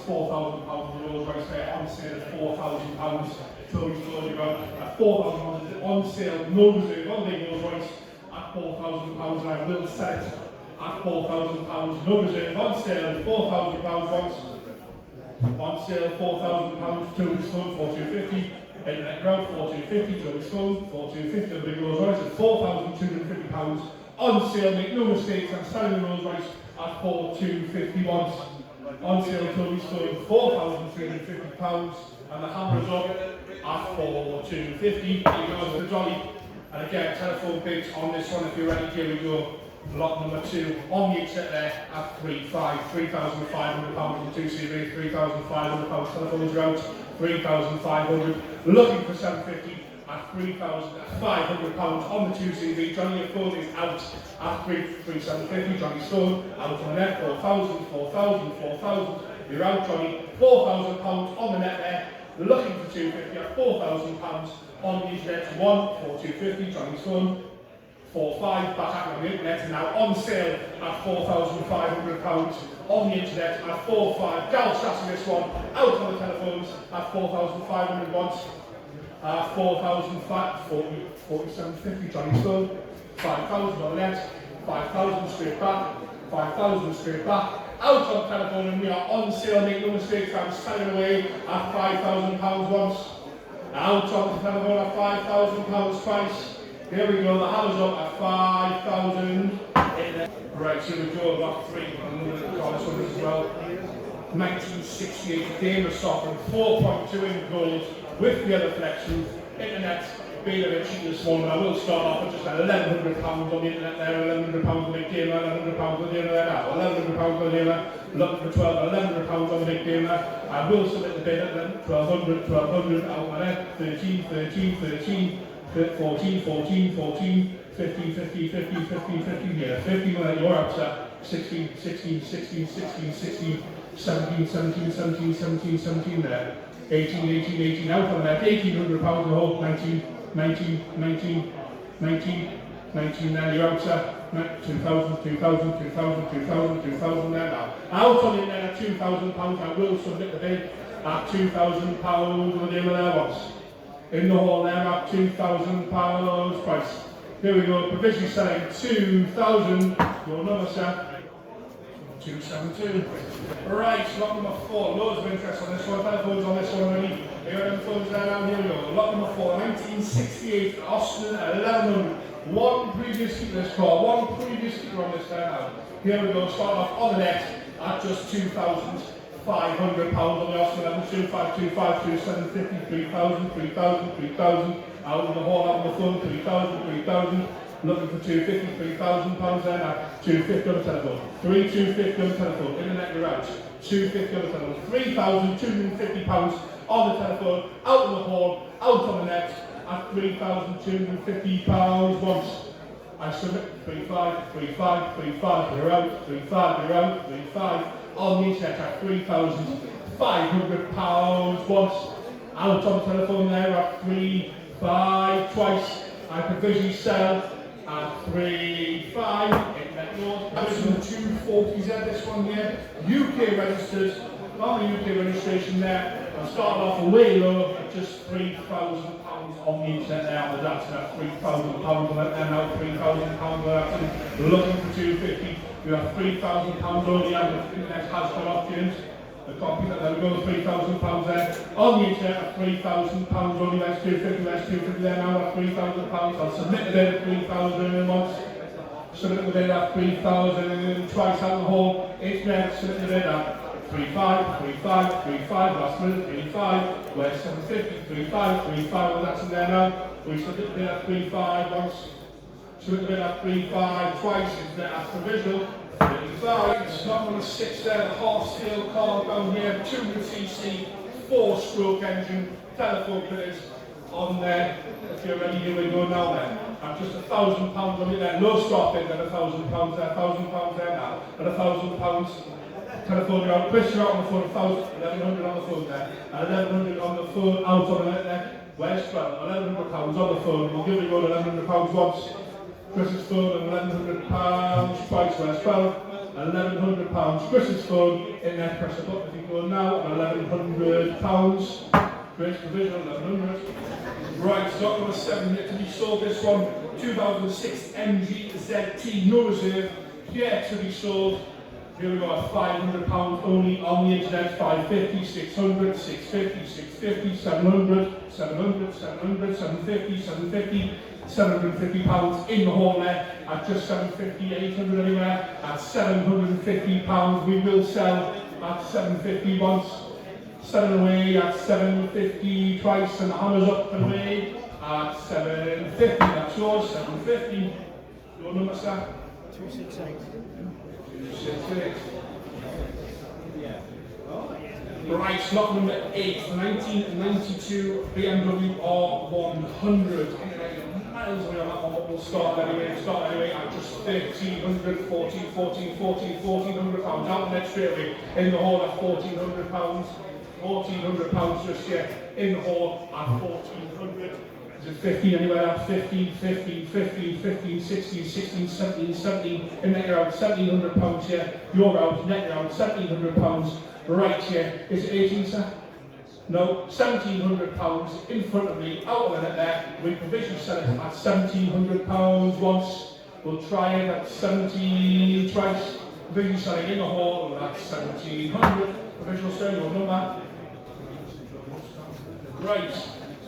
£4,000 for the Rolls Royce there on sale at £4,000. So we told you about at £4,000 on sale, no reserve on the Rolls Royce at £4,000, and I will sell it at £4,000, no reserve on sale, £4,000 once. On sale, £4,000, 2 weeks phone, 4,250. Internet ground, 4,250, 2 weeks phone, 4,250. The big Rolls Royce at £4,250. On sale, make no mistakes, I'm selling the Rolls Royce at 4,250 once. On sale, 2 weeks phone, £4,350. And the hammer's up at 4,250. Here goes the dolly. And again, telephone bids on this one if you're ready. Here we go. Lot number 2 on the exit there at £3,500 on 2CV, £3,500. Telephones are out, £3,500. Looking for 750 at £3,500 on the 2CV. Johnny your phone is out at 3,750. Johnny Stone out on the net, 4,000, 4,000, 4,000. You're out, Johnny. £4,000 on the net there. Looking for 250 at £4,000 on the internet. 4,250. Johnny Stone. 4,500 back on the internet, and now on sale at £4,500 on the internet at 4,500. Gal chatting this one out on the telephones at 4,500 once. 4,750. Johnny Stone. 5,000 on the net. 5,000 straight back. 5,000 straight back. Out on telephone, and we are on sale. Make no mistakes. I'm selling away at £5,000 once. Out on the telephone at £5,000 twice. Here we go, the hammer's up at 5,000. Right, so we go about 3. I'm going to call this one as well. 1968 Dame of Sovereign, 4.2 in gold with the other collections. Internet being a bit cheap this morning. I will start off with just £1,100 on the internet there, £1,100 on the big gamer, £1,100 on the dealer there now, £1,100 on the dealer, looking for £1,100 on the big gamer. I will submit the bid at them, £1,200 out my net, 13, 13, 13. 14, 14, 14, 15, 15, 15, 15, 15, yeah, 15 when you're out to 16, 16, 16, 16, 16, 17, 17, 17, 17, 17 there, 18, 18, 18 out on that, £1,800 the whole, 19, 19, 19, 19, 19 there, you're out to 2,000, 2,000, 2,000, 2,000, 2,000 there now. Out on it there at £2,000, I will submit the bid at £2,000 on the deal there once. In the hall there at £2,000 price. Here we go, provisionally selling 2,000. Your number, sir. 272. Right, lot number 4. Loads of interest on this one. Telephones on this one already. Here are the phones there now. Here we go. Lot number 4. 1968 Austin 1100. One previous keeper this car. One previous keeper on this there now. Here we go. Start off on the net at just £2,500 on the Austin 11, 2525, 2750, 3,000, 3,000, 3,000. Out of the hall, out on the phone, 3,000, 3,000. Looking for 250, £3,000 there now. 250 on the telephone. 3,250 on the telephone. Internet you're out. 250 on the telephone. £3,250 on the telephone. Out in the hall, out on the net at £3,250 once. I submit 3,500, 3,500, 3,500. You're out. 3,500, you're out. 3,500. On the internet at £3,500 once. Out on the telephone there at 3,500 twice. I provisionally sell at 3,500. Internet yours. This is the 240Z, this one here. UK registered. On the UK registration there. I'm starting off way low at just £3,000 on the internet there. That's at £3,000 on it there now. £3,000 on that. Looking for 250. We have £3,000 only, and the internet has gone off, James. The copy that there we go, £3,000 there. On the internet at £3,000 only, that's 250, that's 250 there now at £3,000. I'll submit the bid at 3,000 once. Submit the bid at 3,000 twice out the hall. Internet, submit the bid at 3,500, 3,500, 3,500, last minute, 3,500. Where's 750, 3,500, 3,500, that's in there now. We submit the bid at 3,500 once. Submit the bid at 3,500 twice, it's there at provisional. 35, it's not number 6 there, the half steel car down here, 200cc, 4-stroke engine, telephone bidders on there. If you're ready, here we go now then. At just £1,000 on it there, no stop in there, £1,000 there, £1,000 there now, and £1,000. Telephone out, Chris, you're out on the phone, 1,100 on the phone there, and 1,100 on the phone, out on the net there. Where's 12? £1,100 on the phone, we'll give you £1,100 once. Chris's phone and £1,100 twice, where's 12? £1,100. Chris's phone in there, press the button if you go now, £1,100. Chris, provisional, 1100. Right, stock number 7 yet to be sold. This one, 2006 MG ZT, no reserve, yet to be sold. Here we got £500 only on the internet, 550, 600, 650, 650, 700, 700, 700, 750, 750, £750 in the hall there at just 750, 800 anywhere at £750. We will sell at 750 once, 7 away at 750 twice, and the hammers up and away at 750. That's yours, 750. Your number, sir? 268. 268. Right, slot number 8, 1992 BMW R100. Miles away on that one, but we'll start anyway at just 1,300, 1,400 pounds. Out the next straight away in the hall at 1,400 pounds. 1,400 pounds just yet in the hall at 1,400. Is it 15 anywhere at 15, 15, 15, 15, 16, 16, 17, 17. In net you're out 1,700 pounds here. You're out, net you're out 1,700 pounds. Right here, is it 18, sir? No, £1,700 in front of me, out of the net there. We provisionally sell it at £1,700 once. We'll try it at 17 twice. Provisionally selling in the hall at 1,700. Provisional selling your number. Right,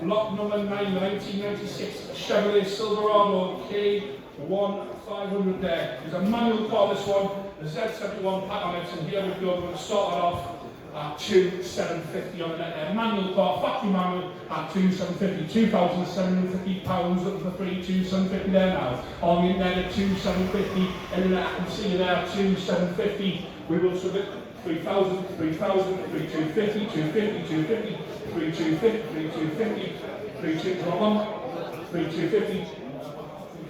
lot number 9, 1996 Chevrolet Silverado K1500 there. There's a manual car, this one, the Z71 pack on it, and here we go. We're going to start it off at 2,750 on the net there. Manual car, factory manual at 2,750, £2,750 looking for free, 2,750 there now. On the internet at 2,750, internet I can see you there, 2,750. We will submit 3,000, 3,000, 3,250, 250, 250, 3,250, 3,250, 3,250, 3,250.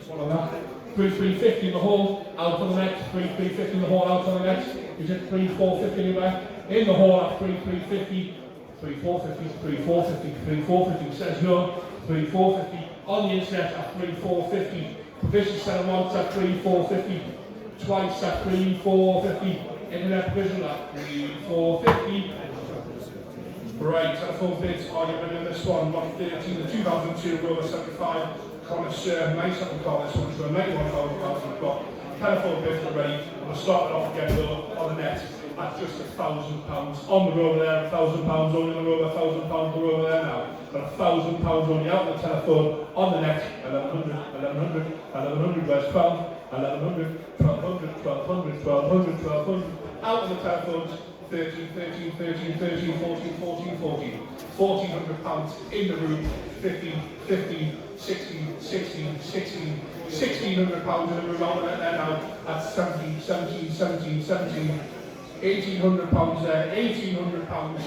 One on that. 3,350 in the hall, out on the net. 3,350 in the hall, out on the net. Is it 3,450 anywhere? In the hall at 3,350, 3,450, 3,450, 3,450. Says no. 3,450 on the internet at 3,450. Provision seller once at 3,450. Twice at 3,450. Internet provision at 3,450. Right, telephone bids are you ready on this one? 113, the 2002 Rover 75 Connoisseur, nice looking car. This one's got £91,000. We've got telephone bids already. We'll start it off again though on the net at just £1,000 on the Rover there. £1,000 only on the Rover, £1,000 on the Rover there now. But £1,000 only out the telephone on the net. 1,100, 1,100, 1,100. Where's 12? 1,100, 1,200, 1,200, 1,200, 1,200. Out of the telephones. 13, 13, 13, 13, 14, 14, 14. £1,400 in the room. 15, 15, 16, 16, 16. £1,600 in the room out there now. That's 17, 17, 17, 17. £1,800 there. £1,800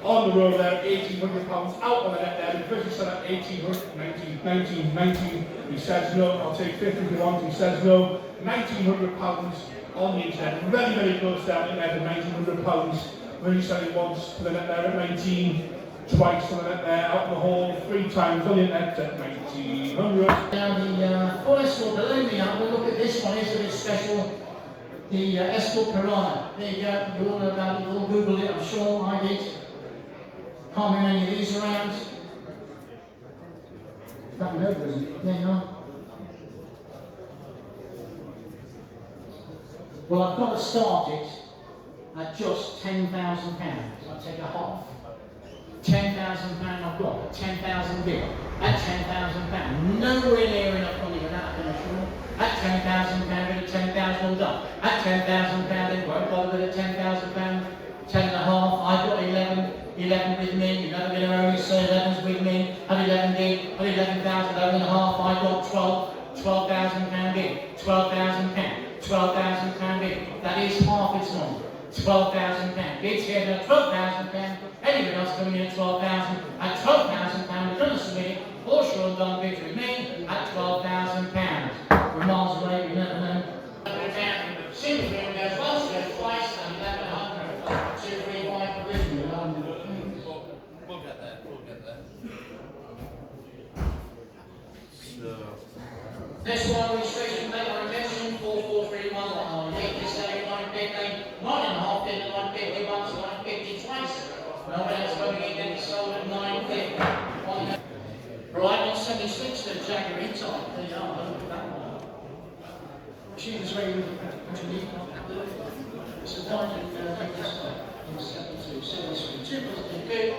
on the road there. £1,800 out on the net there. The person said at 1,800, 19, 19, 19. He says no. I'll take 50 if you want. He says no. £1,900 on the internet. Very, very close down in there to £1,900. Really selling once to the net there at 19. Twice on the net there, out in the hall, 3 times on the internet at 1,900. Now the full escort below me, we'll look at this one, it's a bit special. The Escort Piranha. There you go, you all know about it, you all Googled it, I'm sure I did. Can't be many of these around. That one over, isn't it? There you are. Well, I've got to start it at just £10,000. I'll take a half. £10,000 I've got, 10,000 bid at £10,000. Nowhere near enough money for that, I can assure you. At £10,000, at 10,000 all done. At £10,000, it won't bother with a £10,000. 10 and a half, I've got 11 with me. You're never going to only say 11's with me. At 11 bid, at 11,000, 11 and a half, I've got £12,000 bid. £12,000, £12,000 bid. That is half its money. £12,000. Bids here at £12,000. Anyone else coming in at 12,000? At £12,000, we're going to submit it. Or sure done bids with me at £12,000. We're miles away, we never know. Simple thing, there's once, there's twice, and 1,100. 2, 3, 5 provision. We'll get there, we'll get there. Next one, registration plate or attention 4431 on 8 this day, 76, the Jaguar E-Type. There you are, look at that one. She was very unique. It's a died in Newcastle in 72, 73. 2 positive good.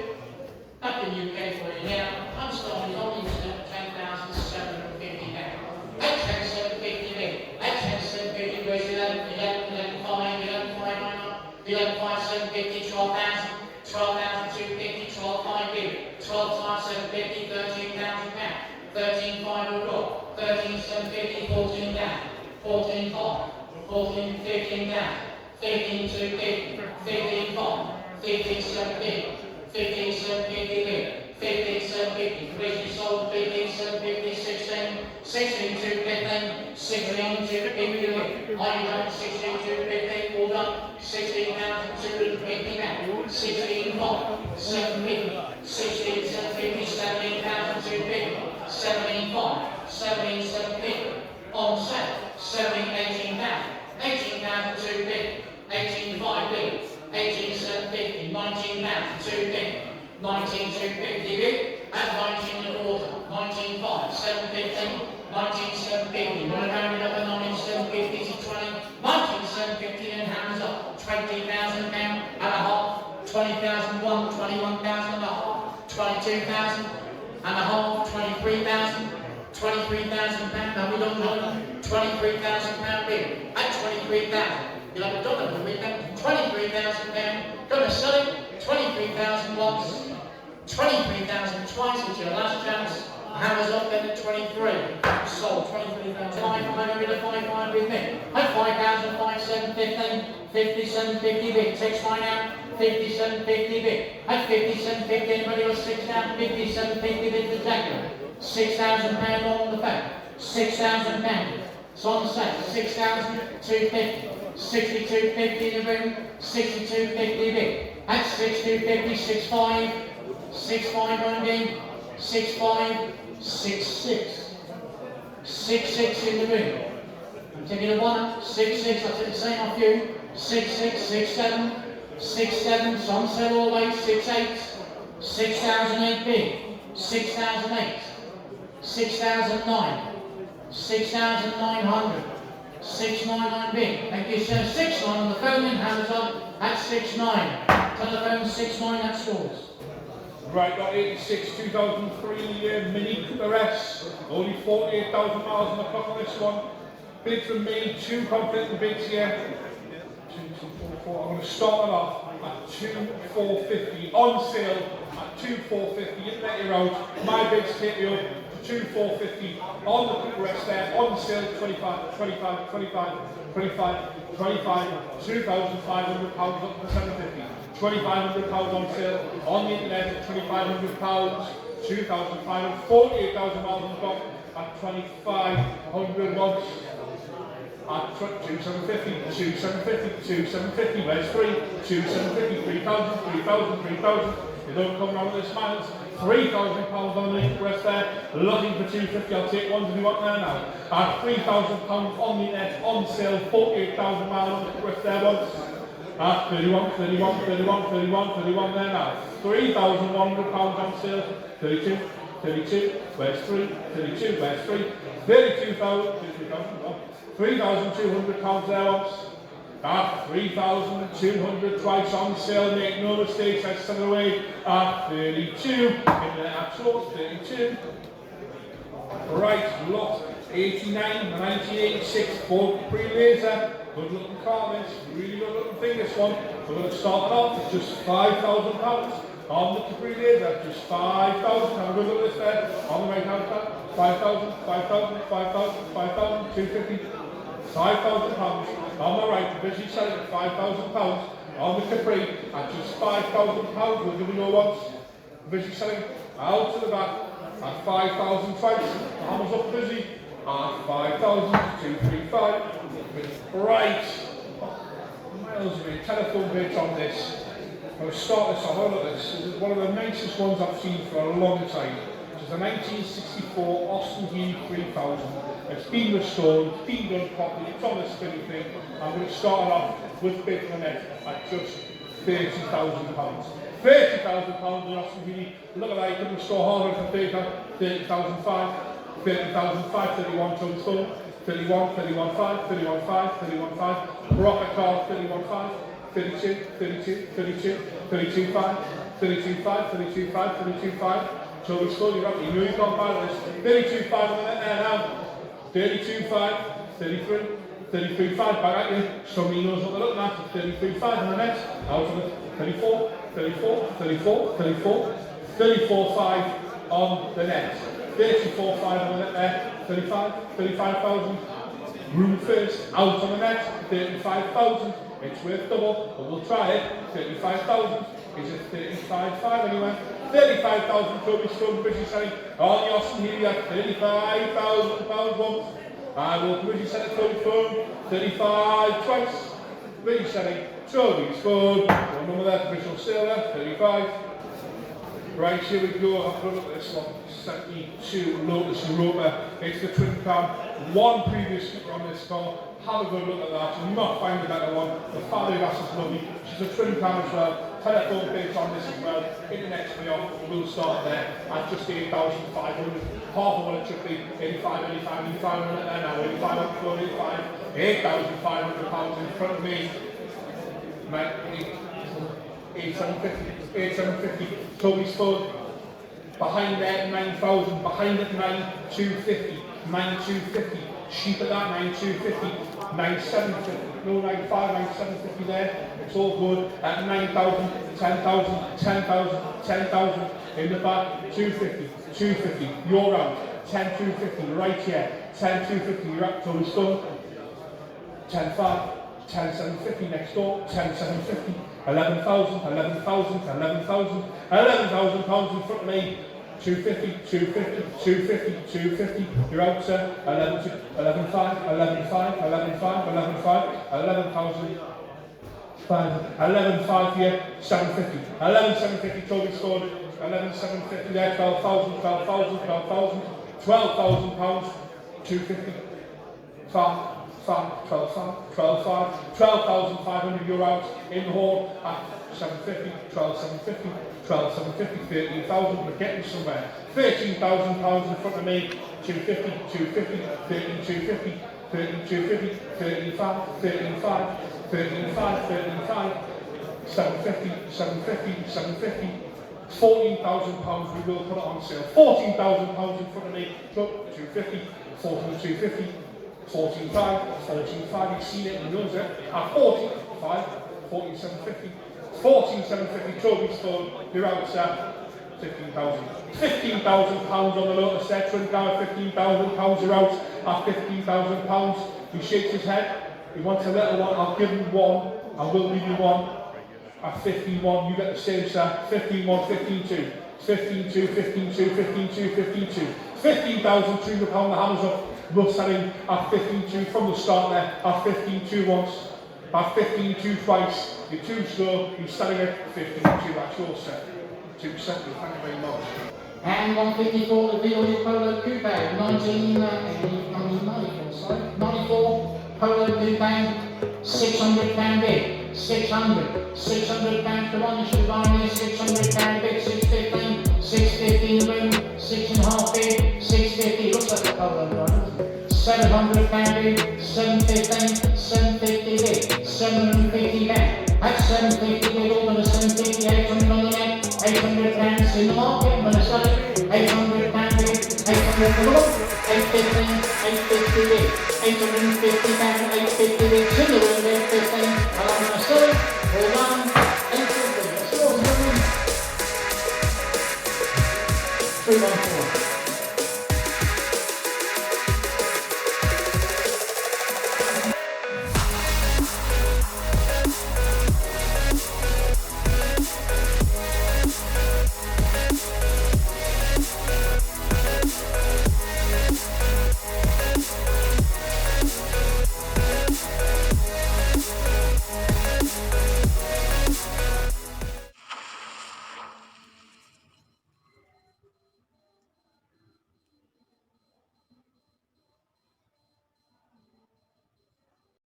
Back in the UK for you now. Unstarted on the internet, 10,750 now. At 10,750 big. At 10,750 goes 11, 5, 11, 5, 750, 12,000, 12,250, 12,5 big. 12 times 750, 13,000 pounds. 13,5 will drop. 13,750, 14 down. 14,5, 14, 15 down. 15,250, 15,5, 15,750. 15,750 big, 15,750, originally sold 15,750, 16,215, 16,250 big, are you done 16,250, all done, 16,250 now, 16,5, 750, 16,750, 17,250, 17,5, 17,750, on sale, 18 pounds, 18,250, 18,5 big, 18,750, 19 pounds, 2 big, 19,250 big, and 19 and a quarter, 19,5, 750, 19,750, one rounded up at 19,750 to 20, 19,750 and hands up, 20,000 pound and a half, 20,001, 21,000 and a half, 22,000 and a half, 23,000, 23,000 pound, now we don't know, 23,000 pound big, at 23,000. You'll have a dollar for the weekend, 23,000 pound, gonna sell it, 23,000 once, 23,000 twice, which is your last chance. Hammers up then at 23, sold 23,000. I'm over to 5 with me. At 5,005, 715, 5750 big, takes mine out, 5750 big. At 5750, anybody got 6,000, 5750 big for Jaguar. 6,000 pound on the phone, 6,000 pound. It's on sale, 6,250. 62.50 in the room, 62.50 big. At 62.50, 65, 65 on game, 65, 66, 66 in the room. I'm taking a 1, 66, I'll take the same off you, 66, 67, 67, so on sale all the way, 68, 6,008 big, 6,008, 6,009, 6,900. 699 big. Thank you, sir. 69 on the phone and hands up at 69. Telephone 69 at stores. Right, got 86, 2003 Mini Cooper S. Only 48,000 miles on the clock on this one. Bid from me, 2 confident bids here. 2, 2, 4, 4. I'm going to start it off at 2,450. On sale at 2,450. You can let you out. My bids take you up. 2,450 on the Cooper S there, on sale 25, 25, 25, 25, 25, 2,500 pounds up to 750, 2,500 pounds on sale on the internet at 2,500 pounds, 2,500, 48,000 miles on the clock at 2,500 once. At 2,750, 2,750, 2,750, where's 3, 2,750, 3,000, 3,000, 3,000. You don't come around with this miles. 3,000 pounds on the rest there, looking for 250, I'll take ones if you want there now. At 3,000 pounds on the net, on sale, 48,000 miles on the rest there once. At 31, 31, 31, 31, 31 there now. 3,100 pounds on sale, 32, 32, where's 3, 32, where's 3, 32,000, 3,200 pounds there once. At 3,200 twice on sale, make no mistakes, I send it away at 32, in the actual 32. Right, lot 89, 1986, Ford Pre-Laser, good looking car this, really good looking thing this one. We're going to start it off at just £5,000 on the Pre-Laser, just 5,000, have a good look at this there, on the right hand side, 5,000, 5,000, 5,000, 5,000, 250, £5,000. On the right, busy selling at £5,000 on the Capri at just £5,000. We'll give you no once. Busy selling out to the back at 5,000 twice. Hammers up busy at 5,235. Right. Miles away. Telephone bids on this. I'm going to start this off. Look at this. This is one of the nicest ones I've seen for a long time. This is a 1964 Austin Healey 3000. It's been restored, it's been done properly, it's on the spinning thing. I'm going to start off with bid for the net at just £30,000. £30,000 in Austin Healey. Look at that, you can restore harder than £30,000. 30,005, 30,005, 31 tons full, 31, 31,5, 31,5, 31,5, rocket car, 31,5, 32, 32, 32, 32,5, 32,5, 32,5, 32,5, so we scored, you're up, you know you've got balance, 32,5 on the net there now, 32,5, 33, 33,5, back at you, somebody knows what they're looking at, 33,5 on the net, out of it, 34, 34, 34, 34, 34,5 on the net, 34,5 on the net there, 35, 35,000, room first, out on the net, 35,000, it's worth double, but we'll try it, 35,000, is it 35,5 anyway, 35,000 Toby Stone, British selling, on your here, 35,000 pounds once, I will British selling Toby Stone, 35 twice, British selling, Toby Stone, one number there, official sale there, 35. Right, here we go, I've got a look at this one, 72 Lotus Europa, it's the twin cam, one previous skipper on this car, have a good look at that, you'll not find a better one, the Fabulous is lovely, she's a twin cam as well, telephone base on this as well, internet me off, we'll start there, at just 8,500, half of what it should be, 85, 85, 85 on it there now, 85, 85, 8,500 pounds in front of me, 8,750, Toby's phone, behind there 9,000, behind it 9,250, 9,250, sheep at that 9,250, 9,750, no 9,500, 9,750 there, it's all good, at 9,000, 10,000, 10,000, 10,000, in the back, 250, 250, you're out, 10,250, right here, 10,250, you're up, Toby's phone, 10,500, 10,750 next door, 10,750, 11,000, 11,000, 11,000, 11,000 pounds in front of me, 250, 250, 250, 250, you're out sir, 11,500, 11,500, 11,500, 11,500, 11,500 here, 750, 11,750, Toby scored, 11,750 there, 12,000, 12,000, 12,000, 12,000 pounds, 250, 12,500 you're out in the hall at 750, 12,750, 12,750, 13,000, we're getting somewhere. 13,000 pounds in front of me, 250, 250, 13,250, 13,250, 13,500, 13,500, 13,500, 13,500, 750, 750, 750, 14,000 pounds we will put it on sale. 14,000 pounds in front of me, 250, 14,250, 14,500, 14,500, you've seen it, you knows it, at 14,500, 14,750, 14,750, Toby's phone, you're out sir, 15,000. 15,000 pounds on the Lotus there, twin car, 15,000 pounds, you're out at 15,000 pounds. He shakes his head, he wants a little one, I'll give him one, I will give you one. At 15,1, you get the same sir, 15,1, 15,2, 15,2, 15,2, 15,2, 15,2, 15,200 pounds, the hammers up. We're selling at 15.2 from the start there, at 15.2 once, at 15.2 twice, you're too slow, you're selling at 15.2, that's your set. 2 seconds, thank you very much. And 154, the Violi Polo Coupe, 94, Polo Coupe, £600 bid, 600, £600 to one, you should buy me a £600 bid, 615, 615 room, 6.5 bid, 650, looks like a polo driver. £700 bid, 715, 750 bid, 750 back. At 750 bid, all of the 750, 800 on the net, £800 in the market, I'm going to sell it. £800 bid, 800 for the look, 815, 850 bid, 850 back, 850 bid, in the room there, 15, and I'm going to sell it, all done, 850, that's yours, 314.